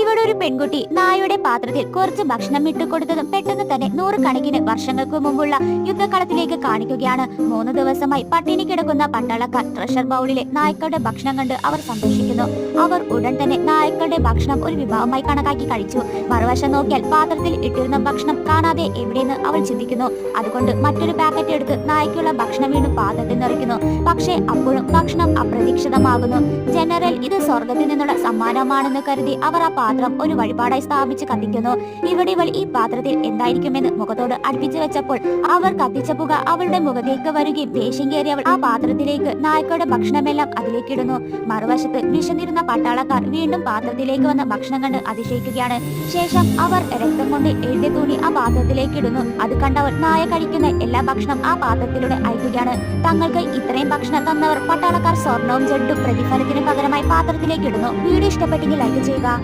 ഇവിടെ ഒരു പെൺകുട്ടി നായയുടെ പാത്രത്തിൽ കുറച്ച് ഭക്ഷണം ഇട്ടുകൊടുത്തതും പെട്ടെന്ന് തന്നെ നൂറുകണക്കിന് വർഷങ്ങൾക്ക് മുമ്പുള്ള യുദ്ധക്കളത്തിലേക്ക് കാണിക്കുകയാണ്. 3 ദിവസമായി പട്ടിണി കിടക്കുന്ന പട്ടാളക്കാർ ട്രഷർ ബൗളിലെ നായ്ക്കളുടെ ഭക്ഷണം കണ്ട് അവർ സന്തോഷിക്കുന്നു. അവർ ഉടൻ തന്നെ നായ്ക്കളുടെ ഭക്ഷണം ഒരു വിഭവമായി കണക്കാക്കി കഴിച്ചു. മറുവശം നോക്കിയാൽ പാത്രത്തിൽ ഇട്ടിരുന്ന ഭക്ഷണം കാണാതെ എവിടെയെന്ന് അവൾ ചിന്തിക്കുന്നു. അതുകൊണ്ട് മറ്റൊരു പാക്കറ്റ് എടുത്ത് നായ്ക്കുള്ള ഭക്ഷണം വീണ്ടും പാത്രത്തിൽ നിറയ്ക്കുന്നു. പക്ഷേ അപ്പോഴും ഭക്ഷണം അപ്രതീക്ഷിതമാകുന്നു. ജനറൽ, ഇത് സ്വർഗത്തിൽ നിന്നുള്ള സമ്മാനമാണെന്ന് കരുതി അവർ ആ പാത്രം ഒരു വഴിപാടായി സ്ഥാപിച്ച് കത്തിക്കുന്നു. ഇവിടെ ഇവൾ ഈ പാത്രത്തിൽ എന്തായിരിക്കുമെന്ന് മുഖത്തോട് അടുപ്പിച്ചു വെച്ചപ്പോൾ അവർ കത്തിച്ച പുക അവളുടെ മുഖത്തേക്ക് വരികയും ദേഷ്യം കയറി അവൾ ആ പാത്രത്തിലേക്ക് നായ്ക്കളുടെ ഭക്ഷണമെല്ലാം അതിലേക്കിടുന്നു. മറുവശത്ത് വിശന്നിരുന്ന പട്ടാളക്കാർ വീണ്ടും പാത്രത്തിലേക്ക് വന്ന ഭക്ഷണം കണ്ട് അതിശയിക്കുകയാണ്. ശേഷം അവർ രക്തം കൊണ്ട് എഴുതിയ തുണി ആ പാത്രത്തിലേക്ക് ഇടുന്നു. അത് കണ്ടവർ നായ കഴിക്കുന്ന എല്ലാ ഭക്ഷണം ആ പാത്രത്തിലൂടെ അയക്കുകയാണ്. തങ്ങൾക്ക് ഇത്രയും ഭക്ഷണം തന്നവർ പട്ടാളക്കാർ സ്വർണവും ജഡ്ഡും പ്രതിഫലത്തിന് പകരമായി പാത്രത്തിലേക്ക് ഇടുന്നു. വീഡിയോ ഇഷ്ടപ്പെട്ടെങ്കിൽ ലൈക്ക് ചെയ്യുക.